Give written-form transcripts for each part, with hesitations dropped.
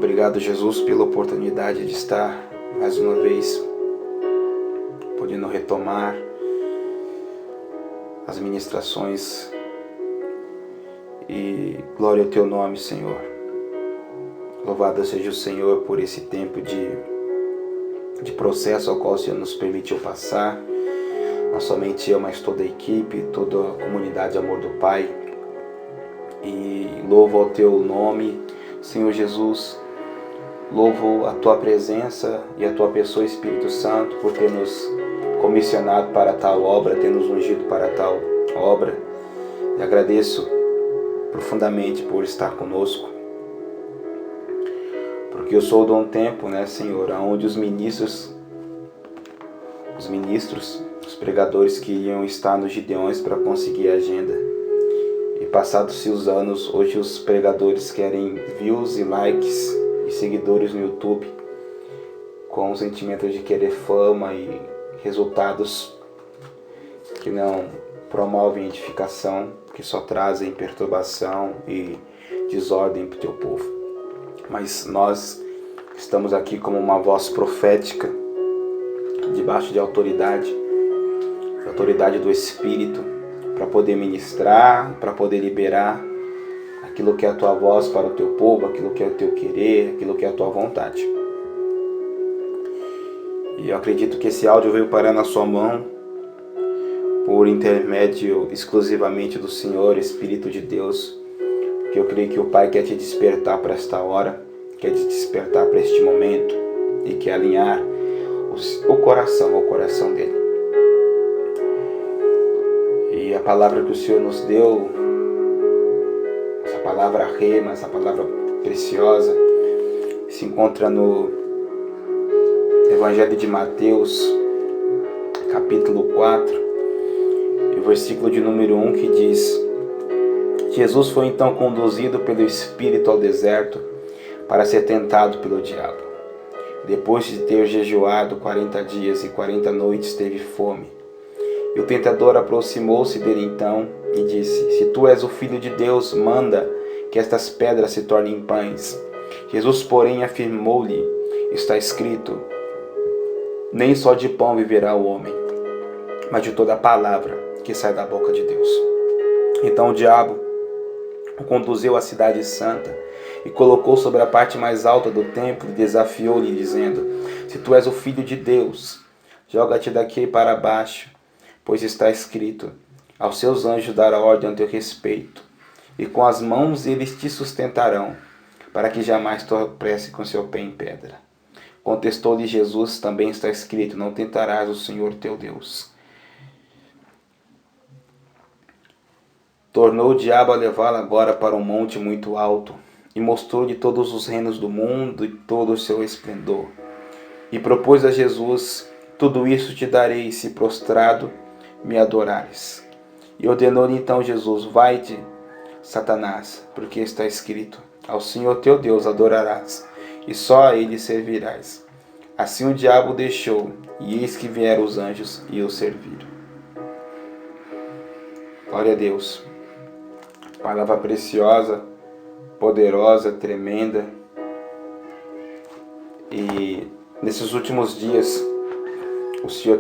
Obrigado, Jesus, pela oportunidade de estar mais uma vez podendo retomar as ministrações, e glória ao teu nome, Senhor. Louvado seja o Senhor por esse tempo de processo ao qual o Senhor nos permitiu passar, não somente eu, mas toda a equipe, toda a comunidade Amor do Pai. E louvo ao teu nome, Senhor Jesus. Louvo a tua presença e a tua pessoa, Espírito Santo, por ter nos comissionado para tal obra, ter nos ungido para tal obra. E agradeço profundamente por estar conosco, porque eu sou de um tempo, Senhor, onde os ministros, os pregadores queriam estar nos Gideões para conseguir a agenda. E passados-se os anos, hoje os pregadores querem views e likes e seguidores no YouTube, com o sentimento de querer fama e resultados que não promovem edificação, que só trazem perturbação e desordem para o teu povo. Mas nós estamos aqui como uma voz profética, debaixo de autoridade do Espírito, para poder ministrar, para poder liberar aquilo que é a tua voz para o teu povo, aquilo que é o teu querer, aquilo que é a tua vontade. E eu acredito que esse áudio veio parar na sua mão por intermédio exclusivamente do Senhor, Espírito de Deus, porque eu creio que o Pai quer te despertar para esta hora, quer te despertar para este momento e quer alinhar o coração ao coração dele. E a palavra que o Senhor nos deu, essa palavra rema, essa palavra preciosa, se encontra no Evangelho de Mateus, capítulo 4, e o versículo de número 1, que diz: Jesus foi então conduzido pelo Espírito ao deserto para ser tentado pelo diabo. Depois de ter jejuado 40 dias e 40 noites, teve fome. E o tentador aproximou-se dele então e disse: Se tu és o Filho de Deus, manda que estas pedras se tornem pães. Jesus, porém, afirmou-lhe: Está escrito, nem só de pão viverá o homem, mas de toda a palavra que sai da boca de Deus. Então o diabo o conduziu à cidade santa e colocou sobre a parte mais alta do templo e desafiou-lhe, dizendo: Se tu és o Filho de Deus, joga-te daqui para baixo, pois está escrito: Aos seus anjos dará ordem a teu respeito, e com as mãos eles te sustentarão, para que jamais tropece com seu pé em pedra. Contestou-lhe Jesus: Também está escrito: Não tentarás o Senhor teu Deus. Tornou o diabo a levá-lo agora para um monte muito alto, e mostrou-lhe todos os reinos do mundo e todo o seu esplendor. E propôs a Jesus: Tudo isso te darei, se prostrado me adorares. E ordenou-lhe então Jesus: Vai-te, Satanás, porque está escrito: Ao Senhor teu Deus adorarás, e só a ele servirás. Assim o diabo o deixou, e eis que vieram os anjos e o serviram. Glória a Deus. Palavra preciosa, poderosa, tremenda. E nesses últimos dias, o Senhor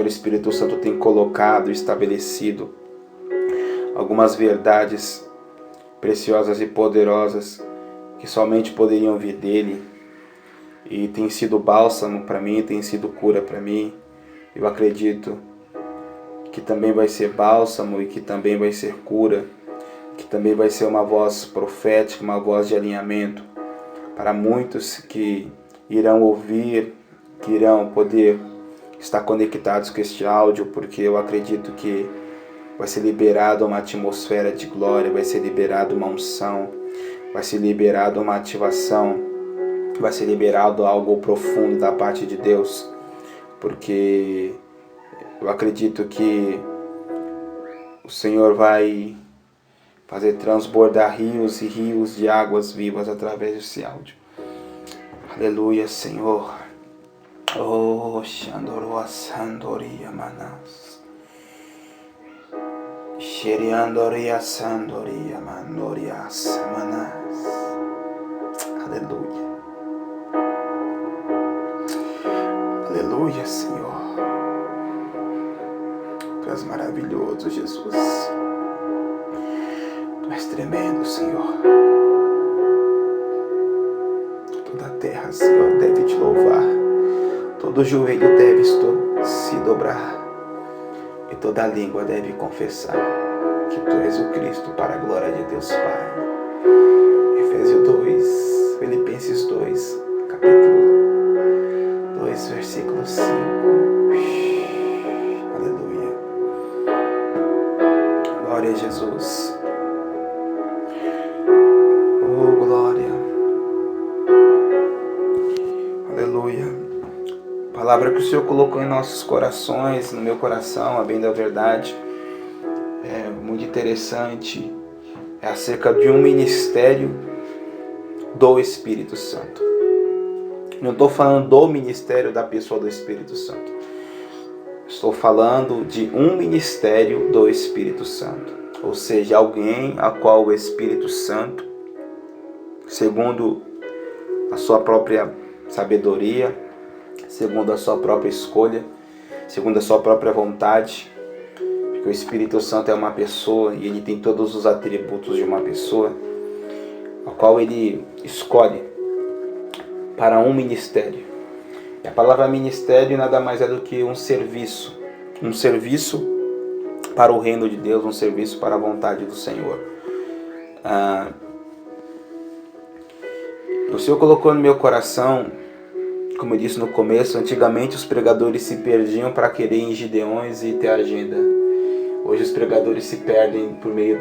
Espírito Santo tem colocado, estabelecido algumas verdades preciosas e poderosas que somente poderiam vir dele. E tem sido bálsamo para mim, tem sido cura para mim. Eu acredito que também vai ser bálsamo e que também vai ser cura, que também vai ser uma voz profética, uma voz de alinhamento para muitos que irão ouvir, que irão poder estar conectados com este áudio, porque eu acredito que vai ser liberada uma atmosfera de glória, vai ser liberada uma unção, vai ser liberada uma ativação, vai ser liberado algo profundo da parte de Deus, porque eu acredito que o Senhor vai fazer transbordar rios e rios de águas vivas através desse áudio. Aleluia, Senhor. Oh, Shandoroa Sandoria Manas. Sheriandoria Sandoria Mandoria Samanas. Aleluia. Aleluia, Senhor. Tu és maravilhoso, Jesus. Tu és tremendo, Senhor. Toda a terra, Senhor, deve te louvar. Todo joelho deve se dobrar. E toda língua deve confessar que Tu és o Cristo, para a glória de Deus Pai. Efésios 2, Filipenses 2, capítulo 2, versículo 5. Aleluia. Glória a Jesus. Oh, glória. Aleluia. Palavra que o Senhor colocou em nossos corações, no meu coração, a bem da verdade, é muito interessante. É acerca de um ministério do Espírito Santo. Não estou falando do ministério da pessoa do Espírito Santo. Estou falando de um ministério do Espírito Santo. Ou seja, alguém a qual o Espírito Santo, segundo a sua própria sabedoria, segundo a sua própria escolha, segundo a sua própria vontade, porque o Espírito Santo é uma pessoa e ele tem todos os atributos de uma pessoa, a qual ele escolhe para um ministério. E a palavra ministério nada mais é do que um serviço para o reino de Deus, um serviço para a vontade do Senhor. O Senhor colocou no meu coração, como eu disse no começo, antigamente os pregadores se perdiam para querer ir em Gideões e ter agenda. Hoje os pregadores se perdem por meio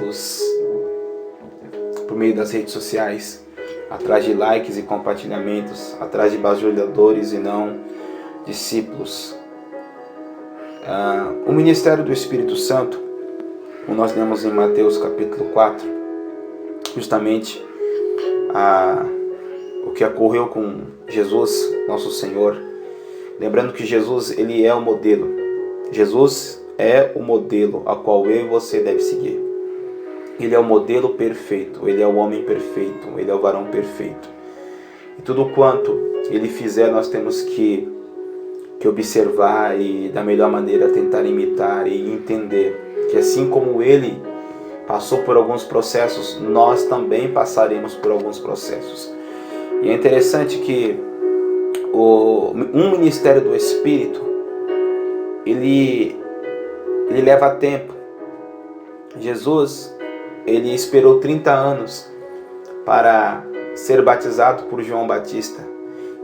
das redes sociais, atrás de likes e compartilhamentos, atrás de bajuladores e não discípulos. O ministério do Espírito Santo, como nós lemos em Mateus capítulo 4, justamente o que ocorreu com Jesus, nosso Senhor. Lembrando que Jesus, ele é o modelo. Jesus é o modelo a qual eu e você deve seguir. Ele é o modelo perfeito, ele é o homem perfeito, ele é o varão perfeito. E tudo quanto ele fizer, nós temos que observar e da melhor maneira tentar imitar e entender que assim como ele passou por alguns processos, nós também passaremos por alguns processos. E é interessante que um ministério do Espírito, ele leva tempo. Jesus, ele esperou 30 anos para ser batizado por João Batista.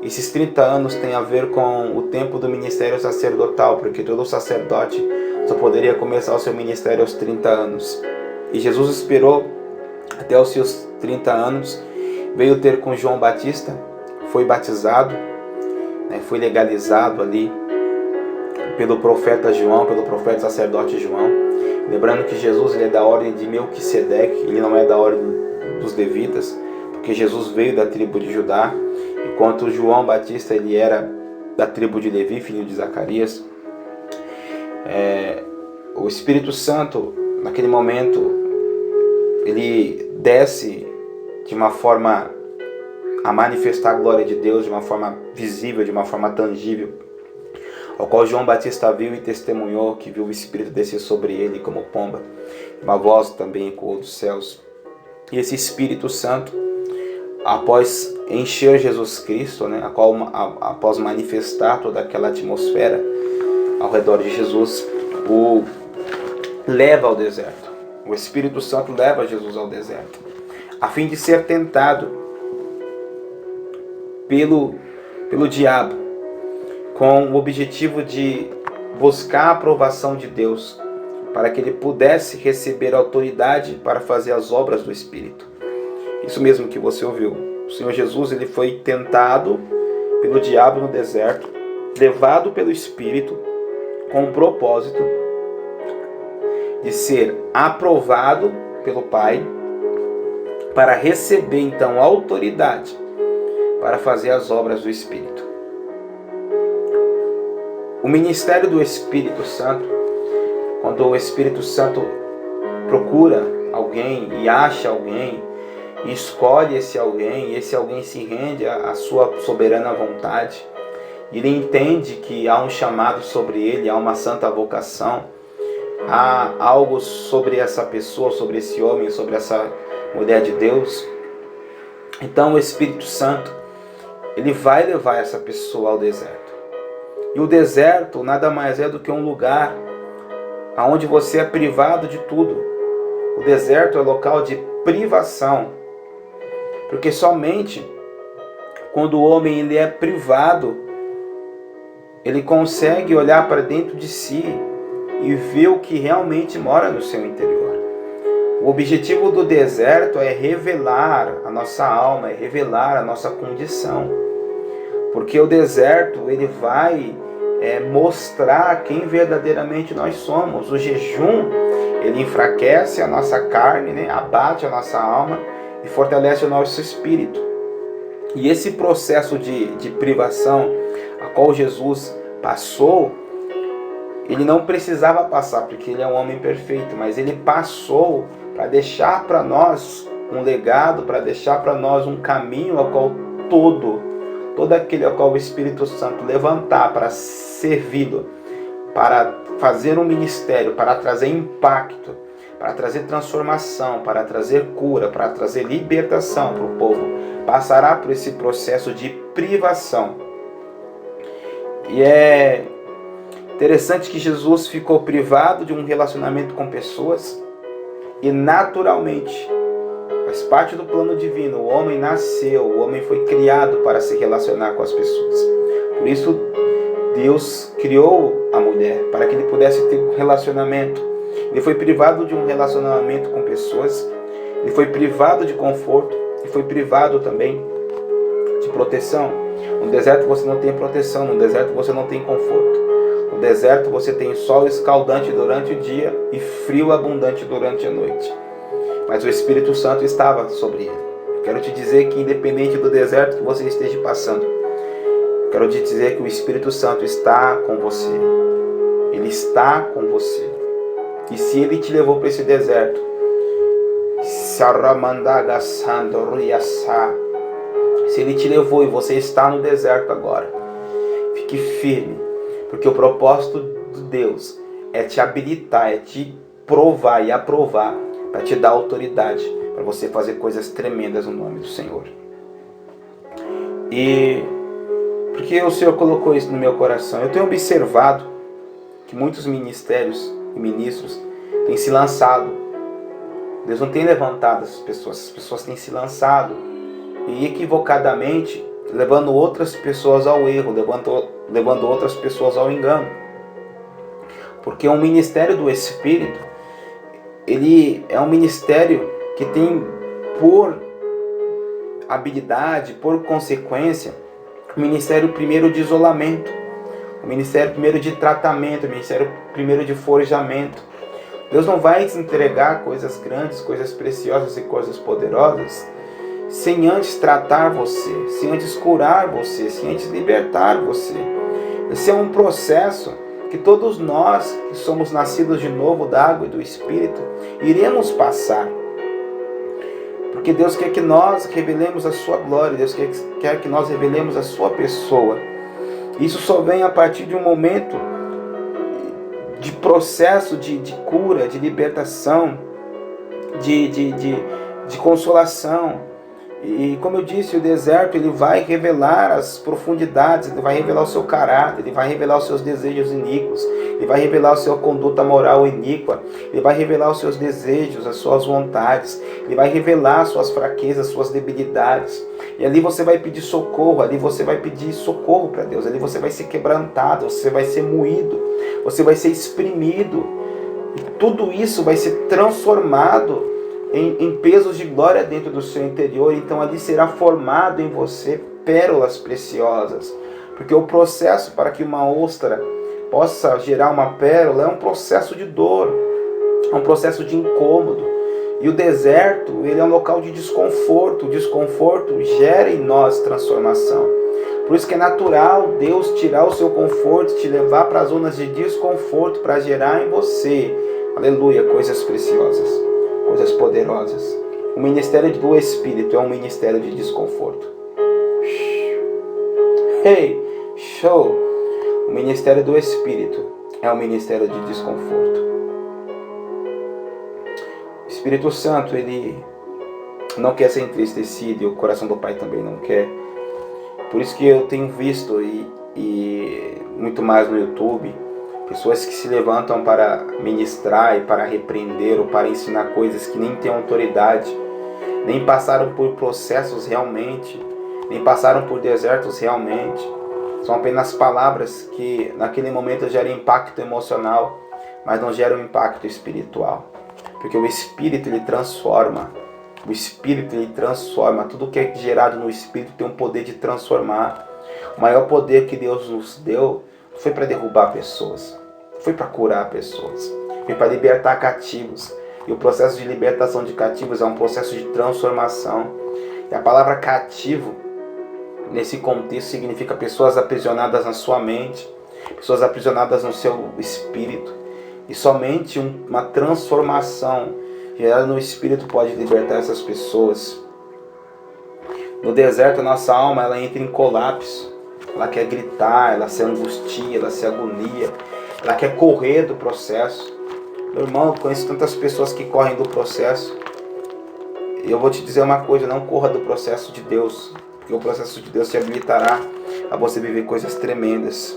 Esses 30 anos têm a ver com o tempo do ministério sacerdotal, porque todo sacerdote só poderia começar o seu ministério aos 30 anos. E Jesus esperou até os seus 30 anos, veio ter com João Batista, foi batizado, foi legalizado ali pelo profeta João, pelo profeta sacerdote João. Lembrando que Jesus, ele é da ordem de Melquisedeque, ele não é da ordem dos levitas, porque Jesus veio da tribo de Judá, enquanto João Batista ele era da tribo de Levi, filho de Zacarias. O Espírito Santo, naquele momento, ele desce de uma forma a manifestar a glória de Deus, de uma forma visível, de uma forma tangível, ao qual João Batista viu e testemunhou, que viu o Espírito descer sobre ele como pomba. Uma voz também ecoou dos céus. E esse Espírito Santo, após encher Jesus Cristo, após manifestar toda aquela atmosfera ao redor de Jesus, o leva ao deserto. O Espírito Santo leva Jesus ao deserto, a fim de ser tentado pelo diabo, com o objetivo de buscar a aprovação de Deus, para que ele pudesse receber autoridade para fazer as obras do Espírito. Isso mesmo que você ouviu. O Senhor Jesus, ele foi tentado pelo diabo no deserto, levado pelo Espírito, com o propósito de ser aprovado pelo Pai, para receber então autoridade para fazer as obras do Espírito. O ministério do Espírito Santo, quando o Espírito Santo procura alguém e acha alguém e escolhe esse alguém, e esse alguém se rende à sua soberana vontade. Ele entende que há um chamado sobre ele, há uma santa vocação, há algo sobre essa pessoa, sobre esse homem, sobre essa mulher de Deus. Então o Espírito Santo, ele vai levar essa pessoa ao deserto. E o deserto nada mais é do que um lugar onde você é privado de tudo. O deserto é local de privação. Porque somente quando o homem ele é privado, ele consegue olhar para dentro de si e ver o que realmente mora no seu interior. O objetivo do deserto é revelar a nossa alma, é revelar a nossa condição. Porque o deserto ele vai mostrar quem verdadeiramente nós somos. O jejum ele enfraquece a nossa carne, né? Abate a nossa alma e fortalece o nosso espírito. E esse processo de privação a qual Jesus passou, ele não precisava passar porque ele é um homem perfeito, mas ele passou para deixar para nós um legado, para deixar para nós um caminho ao qual todo aquele ao qual o Espírito Santo levantar para servi-lo, para fazer um ministério, para trazer impacto, para trazer transformação, para trazer cura, para trazer libertação para o povo, passará por esse processo de privação. E é interessante que Jesus ficou privado de um relacionamento com pessoas e naturalmente, faz parte do plano divino, o homem nasceu, o homem foi criado para se relacionar com as pessoas. Por isso, Deus criou a mulher, para que ele pudesse ter um relacionamento. Ele foi privado de um relacionamento com pessoas, ele foi privado de conforto, e foi privado também de proteção. No deserto você não tem proteção, no deserto você não tem conforto. No deserto você tem sol escaldante durante o dia e frio abundante durante a noite. Mas o Espírito Santo estava sobre ele. Eu quero te dizer que independente do deserto que você esteja passando, eu quero te dizer que o Espírito Santo está com você. Ele está com você. E se ele te levou para esse deserto, se ele te levou e você está no deserto agora, fique firme, porque o propósito de Deus é te habilitar, é te provar e aprovar, para te dar autoridade, para você fazer coisas tremendas no nome do Senhor. E porque o Senhor colocou isso no meu coração, eu tenho observado que muitos ministérios e ministros têm se lançado. Deus não tem levantado as pessoas têm se lançado e equivocadamente levando outras pessoas ao erro, levando outras pessoas ao engano. Porque o ministério do Espírito, ele é um ministério que tem por habilidade, por consequência, o ministério primeiro de isolamento, o ministério primeiro de tratamento, o ministério primeiro de forjamento. Deus não vai te entregar coisas grandes, coisas preciosas e coisas poderosas sem antes tratar você, sem antes curar você, sem antes libertar você. Esse é um processo que todos nós que somos nascidos de novo da água e do Espírito iremos passar. Porque Deus quer que nós revelemos a sua glória, Deus quer que nós revelemos a sua pessoa. Isso só vem a partir de um momento de processo de cura, de libertação, de consolação. E como eu disse, o deserto ele vai revelar as profundidades, ele vai revelar o seu caráter, ele vai revelar os seus desejos iníquos, ele vai revelar a sua conduta moral iníqua, ele vai revelar os seus desejos, as suas vontades, ele vai revelar as suas fraquezas, as suas debilidades. E ali você vai pedir socorro, ali você vai pedir socorro para Deus, ali você vai ser quebrantado, você vai ser moído, você vai ser exprimido. E tudo isso vai ser transformado em pesos de glória dentro do seu interior. Então ali será formado em você pérolas preciosas. Porque o processo para que uma ostra possa gerar uma pérola é um processo de dor, é um processo de incômodo. E o deserto, ele é um local de desconforto. O desconforto gera em nós transformação. Por isso que é natural Deus tirar o seu conforto, te levar para as zonas de desconforto, para gerar em você, aleluia, coisas preciosas, coisas poderosas. O ministério do Espírito é um ministério de desconforto. Hey, show! O ministério do Espírito é um ministério de desconforto. O Espírito Santo, ele não quer ser entristecido e o coração do Pai também não quer. Por isso que eu tenho visto e muito mais no YouTube, pessoas que se levantam para ministrar e para repreender ou para ensinar coisas que nem têm autoridade, nem passaram por processos realmente, nem passaram por desertos realmente. São apenas palavras que naquele momento geram impacto emocional, mas não geram impacto espiritual. Porque o Espírito, ele transforma. O Espírito, ele transforma. Tudo que é gerado no Espírito tem um poder de transformar. O maior poder que Deus nos deu foi para derrubar pessoas, foi para curar pessoas, foi para libertar cativos. E o processo de libertação de cativos é um processo de transformação. E a palavra cativo, nesse contexto, significa pessoas aprisionadas na sua mente, pessoas aprisionadas no seu espírito. E somente uma transformação gerada no Espírito pode libertar essas pessoas. No deserto, a nossa alma, ela entra em colapso. Ela quer gritar, ela se angustia, ela se agonia, ela quer correr do processo. Meu irmão, eu conheço tantas pessoas que correm do processo. E eu vou te dizer uma coisa, não corra do processo de Deus, porque o processo de Deus te habilitará a você viver coisas tremendas.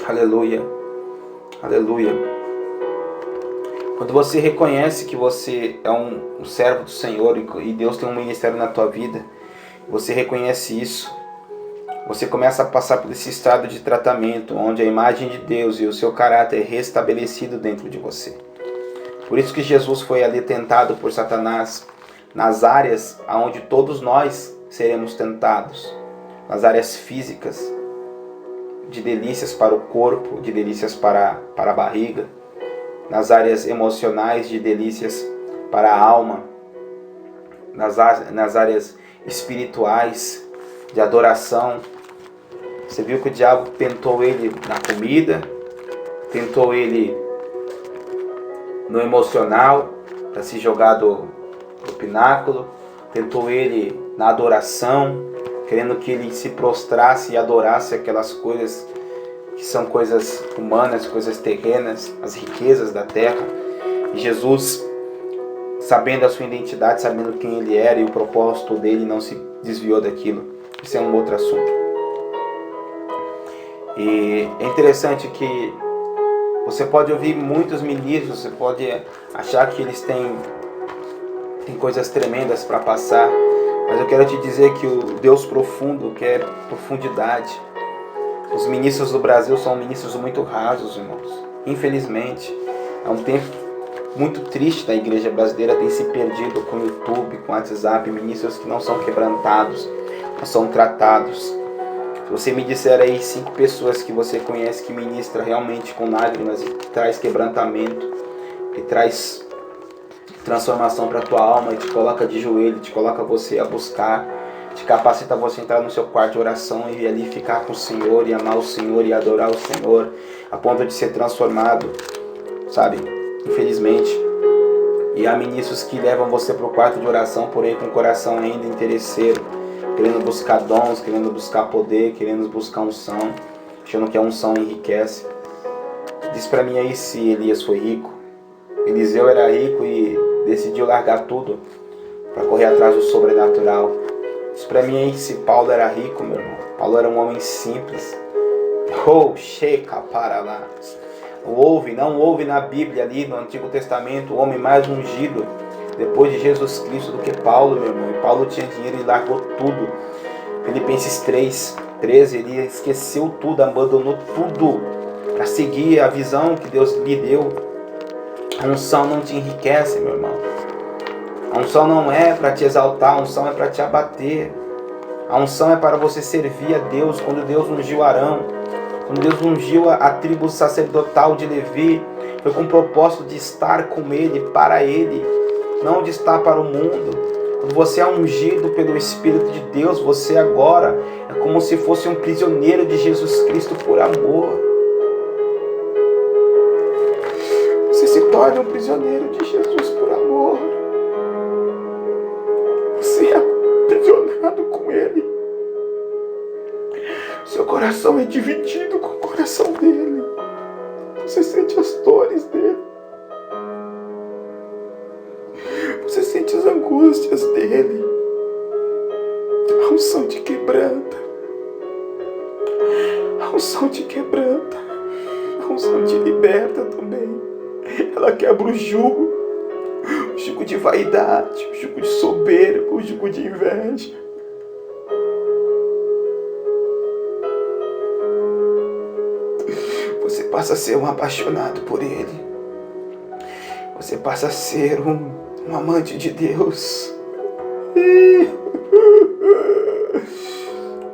Aleluia. Aleluia. Quando você reconhece que você é um servo do Senhor e Deus tem um ministério na tua vida, você reconhece isso, você começa a passar por esse estado de tratamento, onde a imagem de Deus e o seu caráter é restabelecido dentro de você. Por isso que Jesus foi ali tentado por Satanás nas áreas onde todos nós seremos tentados, nas áreas físicas, de delícias para o corpo, de delícias para a barriga, nas áreas emocionais, de delícias para a alma, nas áreas espirituais, de adoração. Você viu que o diabo tentou ele na comida, tentou ele no emocional, para se jogar do pináculo, tentou ele na adoração, querendo que ele se prostrasse e adorasse aquelas coisas que são coisas humanas, coisas terrenas, as riquezas da terra. E Jesus, sabendo a sua identidade, sabendo quem ele era e o propósito dele, não se desviou daquilo. Isso é um outro assunto. E é interessante que você pode ouvir muitos ministros, você pode achar que eles têm coisas tremendas para passar, mas eu quero te dizer que o Deus profundo quer profundidade. Os ministros do Brasil são ministros muito rasos, irmãos. Infelizmente, é um tempo muito triste da igreja brasileira, tem se perdido com o YouTube, com o WhatsApp, ministros que não são quebrantados, não são tratados. Se você me disser aí 5 pessoas que você conhece que ministra realmente com lágrimas e que traz quebrantamento, que traz transformação para a tua alma e te coloca de joelho, te coloca você a buscar, te capacita você a entrar no seu quarto de oração e ali ficar com o Senhor e amar o Senhor e adorar o Senhor a ponto de ser transformado, sabe? Infelizmente. E há ministros que levam você para o quarto de oração, porém com o coração ainda interesseiro, querendo buscar dons, querendo buscar poder, querendo buscar unção, achando que a unção enriquece. Diz para mim aí se Elias foi rico. Eliseu era rico e decidiu largar tudo para correr atrás do sobrenatural. Diz para mim aí se Paulo era rico, meu irmão. Paulo era um homem simples. Oh, checa para lá. Não houve na Bíblia ali no Antigo Testamento o homem mais ungido depois de Jesus Cristo do que Paulo, meu irmão. E Paulo tinha dinheiro e largou tudo. Filipenses 3:13, ele esqueceu tudo, abandonou tudo para seguir a visão que Deus lhe deu. A unção não te enriquece, meu irmão. A unção não é para te exaltar, a unção é para te abater. A unção é para você servir a Deus. Quando Deus ungiu Arão, quando Deus ungiu a tribo sacerdotal de Levi, foi com o propósito de estar com ele, para ele, não de estar para o mundo. Quando você é ungido pelo Espírito de Deus, você agora é como se fosse um prisioneiro de Jesus Cristo por amor. Você se torna um prisioneiro de Jesus por amor. apaixonado com Ele. Seu coração é dividido com o coração dele. Você sente as dores dele. Você sente as angústias dele. A unção te quebranta. A unção te quebranta. A unção te liberta também. Ela quebra o jugo de vaidade, o jugo de soberba, o jugo de inveja. Você passa a ser um apaixonado por Ele. Você passa a ser um amante de Deus.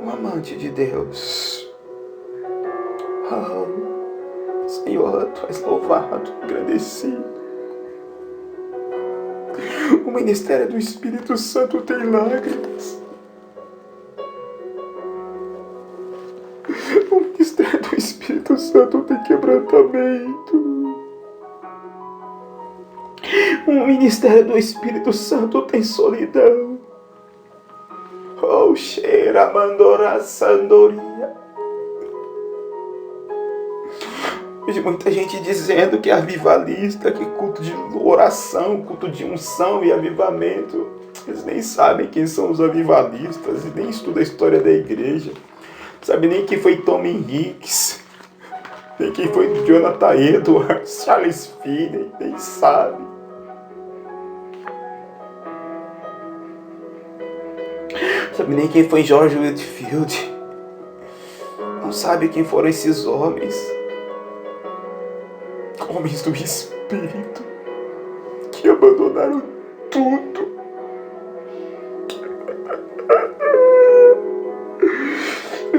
Um amante de Deus. Oh, Senhor, Tu és louvado, agradecido. O ministério do Espírito Santo tem lágrimas. O ministério do Espírito Santo tem quebrantamento. O ministério do Espírito Santo tem solidão. Oh, cheira mandora sandoria. Vejo muita gente dizendo que é avivalista, que culto de oração, culto de unção e avivamento. Eles nem sabem quem são os avivalistas e nem estudam a história da igreja. Não sabe nem quem foi Tom Henriques, nem quem foi Jonathan Edwards, Charles Finney, nem sabe. Não sabe nem quem foi George Whitefield. Não sabe quem foram esses homens. Homens do Espírito, que abandonaram tudo.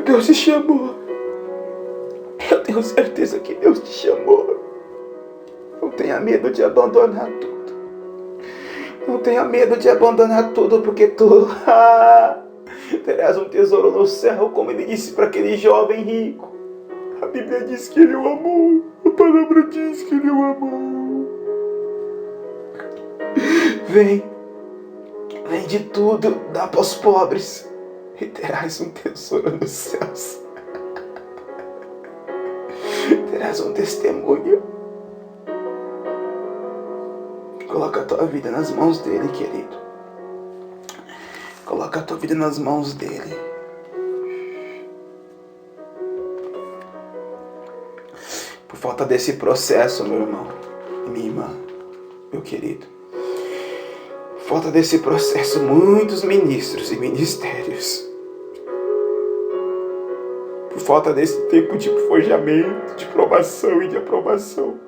Deus te chamou. Eu tenho certeza que Deus te chamou. Não tenha medo de abandonar tudo. Não tenha medo de abandonar tudo, porque tu terás um tesouro no céu, como ele disse para aquele jovem rico. A Bíblia diz que ele o amou. A palavra diz que ele o amou. Vem de tudo, dá para os pobres e terás um tesouro nos céus. Terás um testemunho. Coloca a tua vida nas mãos dele, querido. Coloca a tua vida nas mãos dele. Por falta desse processo, meu irmão e minha irmã, meu querido, por falta desse processo, muitos ministros e ministérios, por falta desse tempo de forjamento, de provação e de aprovação,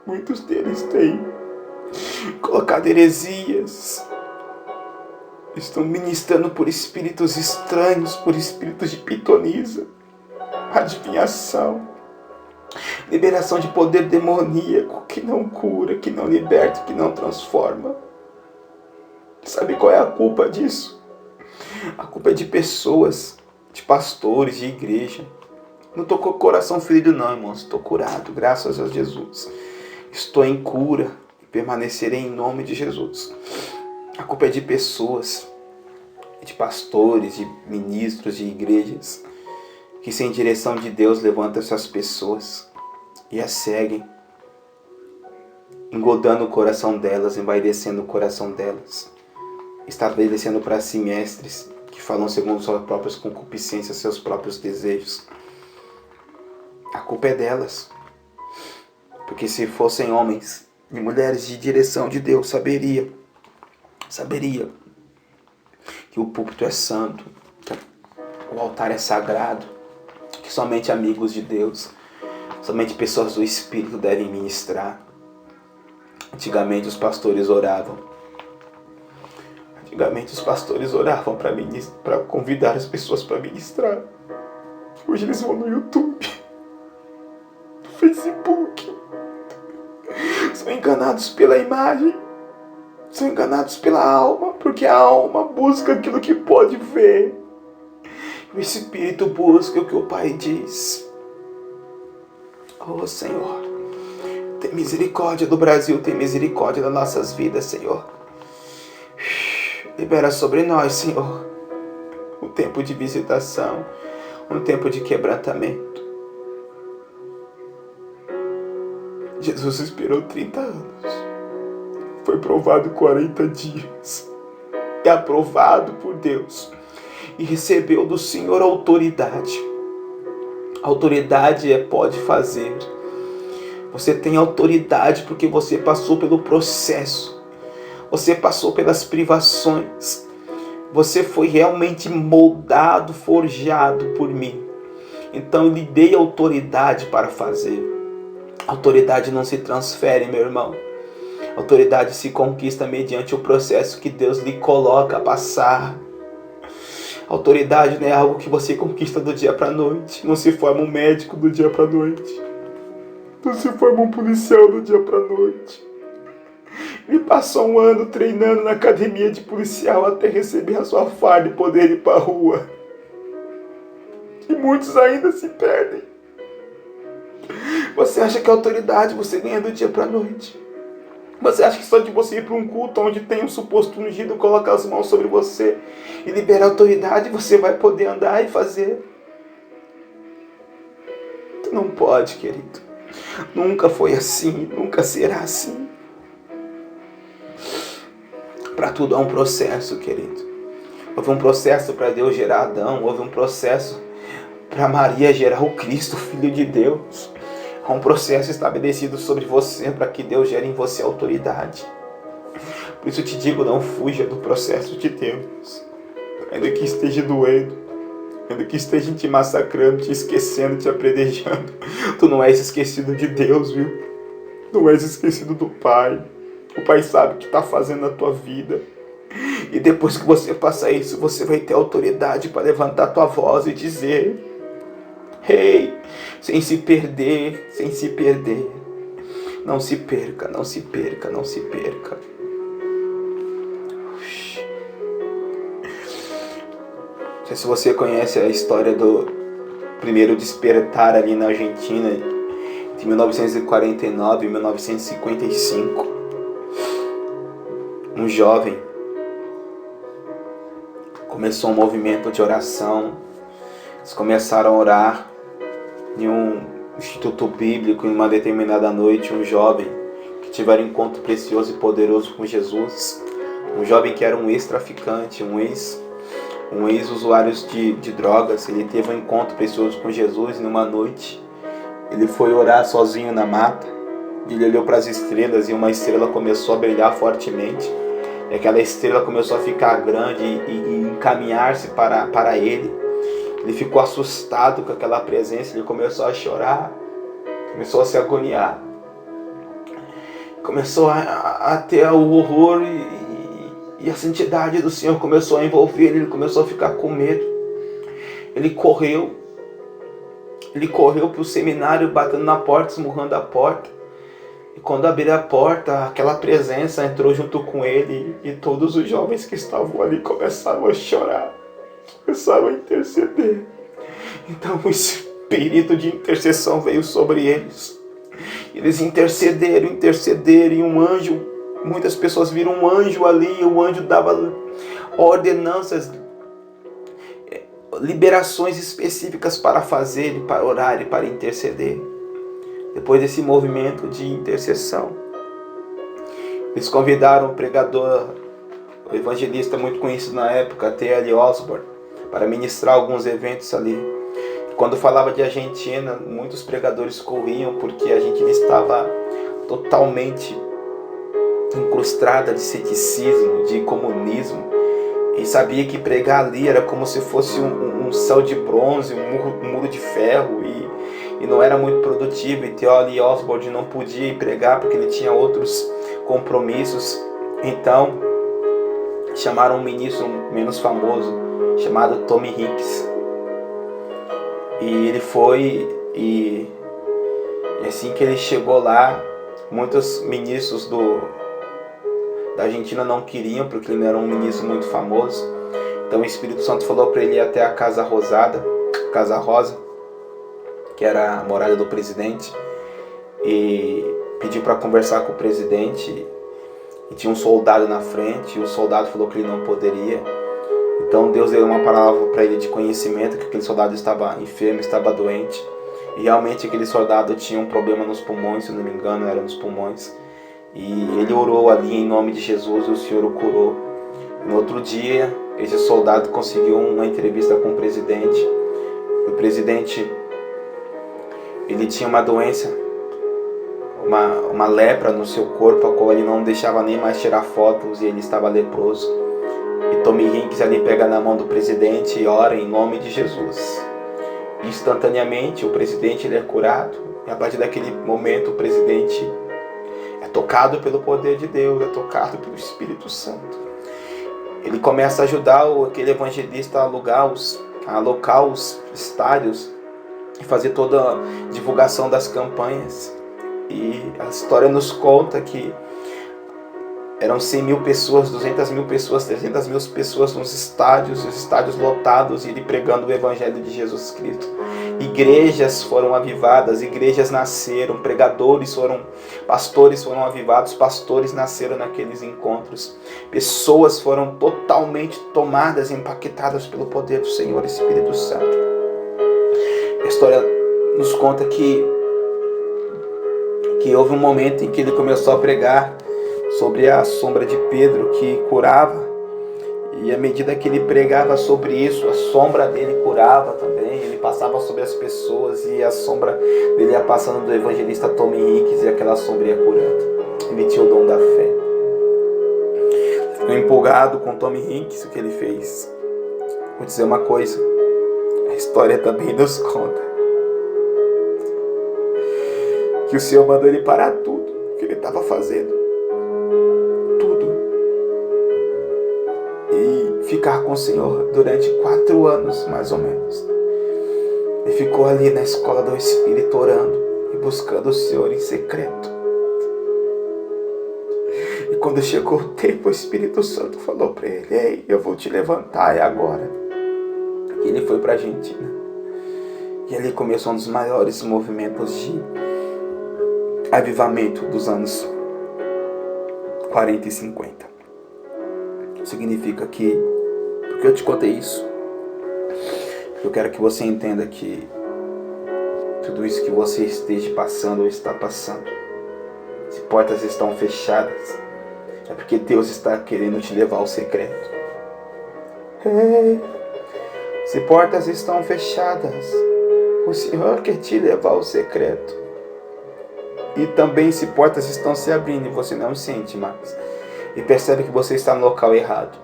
muitos deles têm colocado heresias, estão ministrando por espíritos estranhos, por espíritos de pitonisa, adivinhação, liberação de poder demoníaco que não cura, que não liberta, que não transforma. Sabe qual é a culpa disso? A culpa é de pessoas, de pastores, de igreja. Não estou com o coração ferido não, irmãos. Estou curado, graças a Jesus. Estou em cura e permanecerei em nome de Jesus. A culpa é de pessoas, de pastores, de ministros, de igrejas, que sem direção de Deus levantam essas pessoas e as seguem, engodando o coração delas, envaidecendo o coração delas, estabelecendo para si mestres que falam segundo suas próprias concupiscências, seus próprios desejos. A culpa é delas, porque se fossem homens e mulheres de direção de Deus, saberia que o púlpito é santo, que o altar é sagrado, que somente amigos de Deus, somente pessoas do Espírito devem ministrar. Antigamente os pastores oravam. Para convidar as pessoas para ministrar. Hoje eles vão no YouTube, no Facebook. São enganados pela imagem. São enganados pela alma, porque a alma busca aquilo que pode ver. O Espírito busca o que o Pai diz. Oh, Senhor, tem misericórdia do Brasil, tem misericórdia das nossas vidas, Senhor. Libera sobre nós, Senhor. tempo de visitação, um tempo de quebrantamento. Jesus esperou 30 anos, foi provado 40 dias, é aprovado por Deus e recebeu do Senhor autoridade. Autoridade pode fazer. Você tem autoridade porque você passou pelo processo, você passou pelas privações, você foi realmente moldado, forjado por mim. Então eu lhe dei autoridade para fazer. Autoridade não se transfere, meu irmão. Autoridade se conquista mediante o processo que Deus lhe coloca a passar. Autoridade não é algo que você conquista do dia para a noite. Não se forma um médico do dia para a noite. Não se forma um policial do dia para a noite. Ele passou um ano treinando na academia de policial até receber a sua farda e poder ir para a rua. E muitos ainda se perdem. Você acha que a autoridade você ganha do dia para a noite? Você acha que só de você ir para um culto onde tem um suposto ungido, colocar as mãos sobre você e liberar a autoridade, você vai poder andar e fazer? Tu não pode, querido. Nunca foi assim, nunca será assim. Para tudo há um processo, querido. Houve um processo para Deus gerar Adão, houve um processo para Maria gerar o Cristo, Filho de Deus. Há um processo estabelecido sobre você para que Deus gere em você autoridade. Por isso eu te digo, não fuja do processo de Deus. Ainda que esteja doendo, ainda que esteja te massacrando, te esquecendo, te apredejando, tu não és esquecido de Deus, viu? Não és esquecido do Pai. O Pai sabe o que está fazendo na tua vida. E depois que você passar isso, você vai ter autoridade para levantar tua voz e dizer: Ei, sem se perder, sem se perder. Não se perca, não se perca, não se perca. Não sei se você conhece a história do primeiro despertar ali na Argentina, de 1949 e 1955. Um jovem começou um movimento de oração. Eles começaram a orar em um instituto bíblico. Em uma determinada noite, um jovem que tiveram um encontro precioso e poderoso com Jesus, um jovem que era um ex-traficante, um ex-usuário de drogas, ele teve um encontro precioso com Jesus. E numa noite ele foi orar sozinho na mata. Ele olhou para as estrelas e uma estrela começou a brilhar fortemente. E aquela estrela começou a ficar grande e encaminhar-se para ele. Ele ficou assustado com aquela presença, ele começou a chorar, começou a se agoniar. Começou a ter o horror e a santidade do Senhor começou a envolver ele começou a ficar com medo. Ele correu para o seminário, batendo na porta, esmurrando a porta. E quando abriu a porta, aquela presença entrou junto com ele e todos os jovens que estavam ali começaram a chorar, começaram a interceder. Então o espírito de intercessão veio sobre eles. Eles intercederam e um anjo, muitas pessoas viram um anjo ali, o anjo dava ordenanças, liberações específicas para fazer, para orar e para interceder. Depois desse movimento de intercessão, eles convidaram o pregador, o evangelista muito conhecido na época, T.L. Osborne, para ministrar alguns eventos ali. Quando falava de Argentina, muitos pregadores corriam porque a Argentina estava totalmente incrustada de ceticismo, de comunismo, e sabia que pregar ali era como se fosse um céu de bronze, um muro de ferro, e não era muito produtivo. E T.L. Osborne não podia ir pregar porque ele tinha outros compromissos. Então chamaram um ministro menos famoso chamado Tommy Hicks, e ele foi, e assim que ele chegou lá, muitos ministros da Argentina não queriam, porque ele não era um ministro muito famoso. Então o Espírito Santo falou para ele ir até a Casa Rosa, que era a morada do presidente, e pediu para conversar com o presidente. E tinha um soldado na frente, e o soldado falou que ele não poderia. Então Deus deu uma palavra para ele de conhecimento, que aquele soldado estava enfermo, estava doente. E realmente aquele soldado tinha um problema nos pulmões, se não me engano, era nos pulmões. E ele orou ali em nome de Jesus e o Senhor o curou. No outro dia, esse soldado conseguiu uma entrevista com o presidente. O presidente, ele tinha uma doença, uma lepra no seu corpo, a qual ele não deixava nem mais tirar fotos e ele estava leproso. E Tommy Hinks ali pega na mão do presidente e ora em nome de Jesus. Instantaneamente o presidente ele é curado. E a partir daquele momento o presidente é tocado pelo poder de Deus, é tocado pelo Espírito Santo. Ele começa a ajudar aquele evangelista a alocar os estádios e fazer toda a divulgação das campanhas. E a história nos conta que eram 100 mil pessoas, 200 mil pessoas, 300 mil pessoas nos estádios, os estádios lotados, e ele pregando o Evangelho de Jesus Cristo. Igrejas foram avivadas, igrejas nasceram, pastores foram avivados, pastores nasceram naqueles encontros. Pessoas foram totalmente tomadas, impactadas pelo poder do Senhor Espírito Santo. A história nos conta que houve um momento em que ele começou a pregar sobre a sombra de Pedro que curava, e à medida que ele pregava sobre isso, a sombra dele curava também, ele passava sobre as pessoas e a sombra dele ia passando do evangelista Tommy Hinks e aquela sombra ia curando. Ele tinha o dom da fé. Ficou empolgado com Tommy Hinks, o que ele fez. Vou dizer uma coisa, a história também nos conta que o Senhor mandou ele parar tudo que ele estava fazendo. Ficar com o Senhor durante 4 anos, mais ou menos. Ele ficou ali na escola do Espírito orando e buscando o Senhor em secreto. E quando chegou o tempo, o Espírito Santo falou para ele: ei, eu vou te levantar, é agora. E ele foi para a Argentina. E ali começou um dos maiores movimentos de avivamento dos anos 40 e 50. Significa que, porque eu te contei isso, eu quero que você entenda que tudo isso que você esteja passando ou está passando, se portas estão fechadas, é porque Deus está querendo te levar ao secreto. Ei, se portas estão fechadas, o Senhor quer te levar ao secreto. E também se portas estão se abrindo e você não sente mais, e percebe que você está no local errado,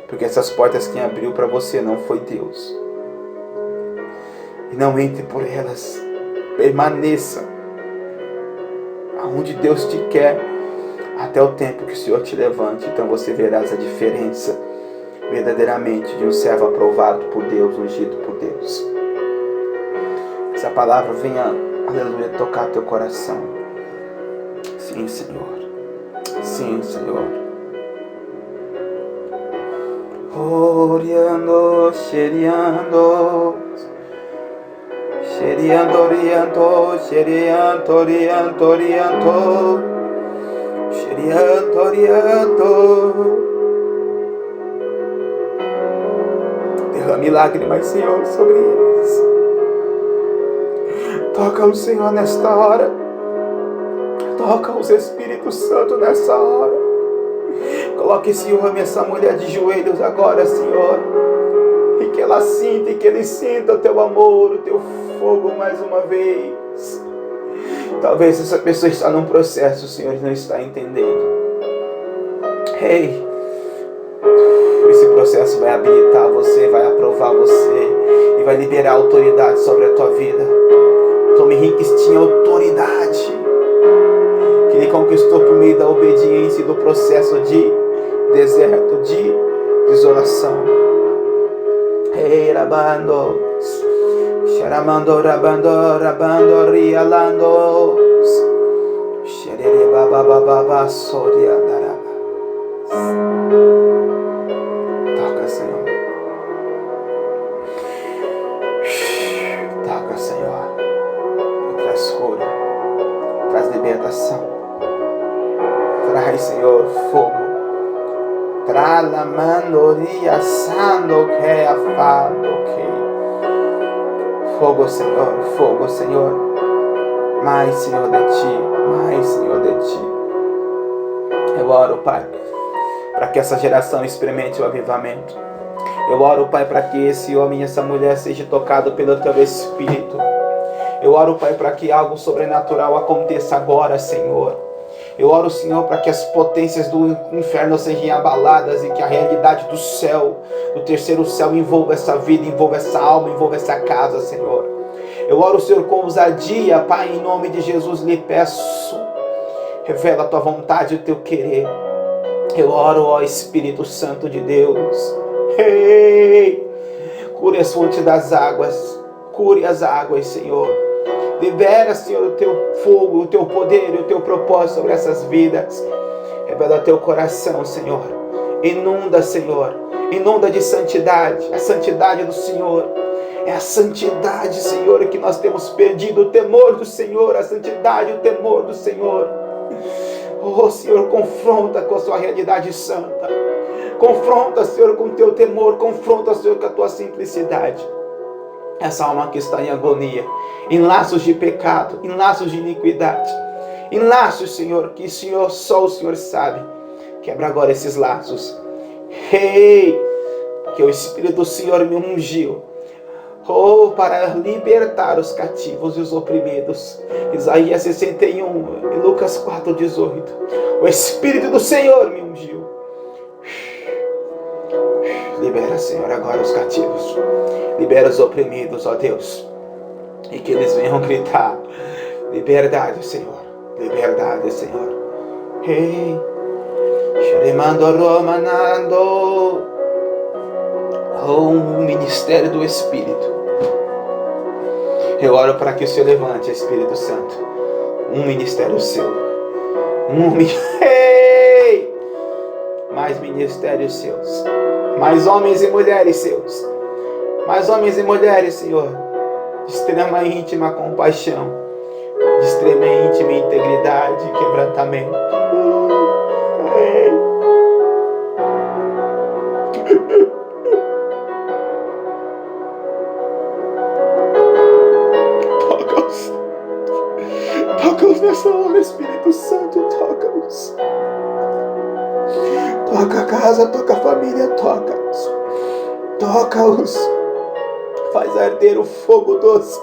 porque essas portas quem abriu para você não foi Deus. E não entre por elas, permaneça aonde Deus te quer, até o tempo que o Senhor te levante. Então você verás a diferença verdadeiramente de um servo aprovado por Deus, ungido por Deus. Essa palavra venha, aleluia, tocar teu coração. Sim, Senhor. Sim, Senhor. Oriando, xeriando, xeriando, oriando, xeriando, oriando, oriando, xeriando, oriando. Derrame lágrimas, Senhor, sobre eles. Toca o Senhor nesta hora. Toca os Espíritos Santo nessa hora. Coloque, Senhor, essa mulher de joelhos agora, Senhor. E que ela sinta e que ele sinta o teu amor, o teu fogo mais uma vez. Talvez essa pessoa está num processo, Senhor, e não está entendendo. Ei, esse processo vai habilitar você, vai aprovar você e vai liberar autoridade sobre a tua vida. Tommy Hinks tinha autoridade que ele conquistou por meio da obediência e do processo de deserto, de isolação. Hey, rabando, sharamando, rabando, rabando, rialando, sherere baba baba soria daraba. Toca, Senhor. Toca, Senhor. Traz cura, traz libertação. Traz, Senhor, fogo. Traz mandoria sando que afado que. Fogo, Senhor, mais, Senhor, de Ti, mais, Senhor, de Ti. Eu oro, Pai, para que essa geração experimente o avivamento. Eu oro, Pai, para que esse homem e essa mulher seja tocado pelo Teu Espírito. Eu oro, Pai, para que algo sobrenatural aconteça agora, Senhor. Eu oro, Senhor, para que as potências do inferno sejam abaladas e que a realidade do céu, do terceiro céu, envolva essa vida, envolva essa alma, envolva essa casa, Senhor. Eu oro, Senhor, com ousadia, Pai, em nome de Jesus, lhe peço. Revela a Tua vontade e o Teu querer. Eu oro, ó Espírito Santo de Deus. Ei! Cure as fontes das águas. Cure as águas, Senhor. Libera, Senhor, o Teu fogo, o Teu poder e o Teu propósito sobre essas vidas. Revela Teu coração, Senhor. Inunda, Senhor. Inunda de santidade. A santidade do Senhor. É a santidade, Senhor, que nós temos perdido. O temor do Senhor. A santidade e o temor do Senhor. Oh, Senhor, confronta com a Sua realidade santa. Confronta, Senhor, com o Teu temor. Confronta, Senhor, com a Tua simplicidade. Essa alma que está em agonia, em laços de pecado, em laços de iniquidade, em laços, Senhor, que só o Senhor sabe. Quebra agora esses laços. Ei, que o Espírito do Senhor me ungiu, para libertar os cativos e os oprimidos. Isaías 61 e Lucas 4:18. O Espírito do Senhor me ungiu. Libera, Senhor, agora os cativos. Libera os oprimidos, ó Deus. E que eles venham gritar: liberdade, Senhor. Liberdade, Senhor. Ei. Shrimando Romanando. Oh, um ministério do Espírito. Eu oro para que o Senhor levante, Espírito Santo. Um ministério seu. Ei. Mais ministérios seus. Mais homens e mulheres seus. Mais homens e mulheres, Senhor, de extrema e íntima compaixão, de extrema e íntima integridade e quebrantamento. Toca-os. Toca-os nessa hora, Espírito Santo, toca-os. Toca a casa, toca a família, toca-os. Toca-os. Faz arder o fogo doce,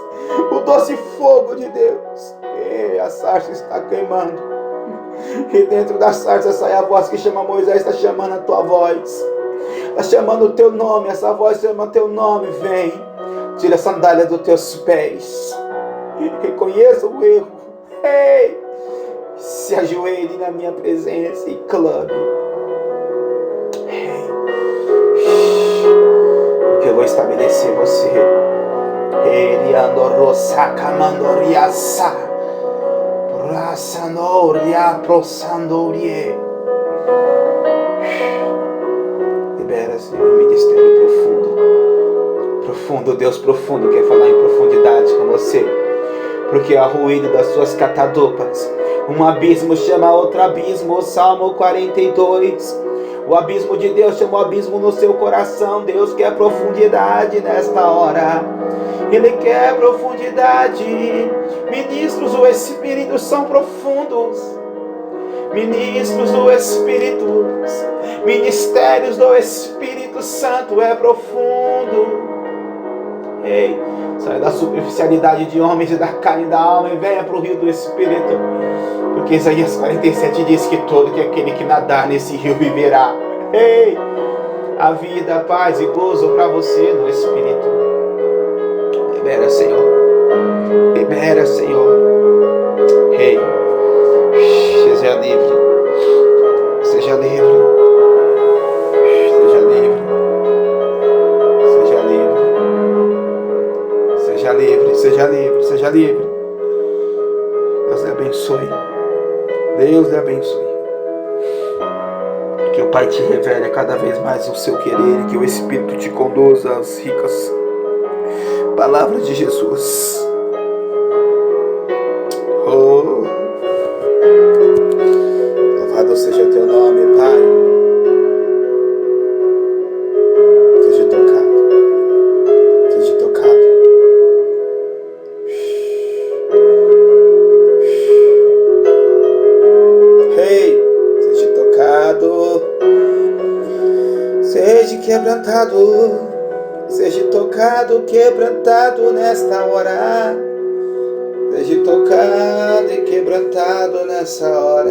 o doce fogo de Deus. E a sarça está queimando. E dentro da sarça sai a voz que chama Moisés, está chamando a tua voz. Está chamando o teu nome, essa voz chama teu nome. Vem, tira a sandália dos teus pés. Reconheça o erro. Ei, se ajoelhe na minha presença e clame. Porque eu vou estabelecer você. Ele andorosaka mandoriasa. Prasanoria prosandorie. Libera, Senhor, um ministério profundo. Profundo, Deus profundo, quer falar em profundidade com você. Porque há ruído das suas catadupas. Um abismo chama outro abismo. Salmo 42. O abismo de Deus chama o abismo no seu coração. Deus quer profundidade nesta hora. Ele quer profundidade. Ministros do Espírito são profundos. Ministros do Espírito. Ministérios do Espírito Santo é profundo. Ei, sai da superficialidade de homens e da carne e da alma e venha para o rio do Espírito. Porque Isaías 47 diz que todo aquele que nadar nesse rio viverá. Ei, a vida, a paz e gozo para você no Espírito. Libera, Senhor. Libera, Senhor. Ei, seja livre. Seja livre. Seja livre. Seja livre. Seja livre. Seja livre. Seja livre. Deus lhe abençoe. Deus lhe abençoe. Que o Pai te revele cada vez mais o seu querer. Que o Espírito te conduza às ricas palavras de Jesus. Oh, louvado seja teu nome, Pai. quebrantado, seja tocado, quebrantado nesta hora. Seja tocado e quebrantado nessa hora.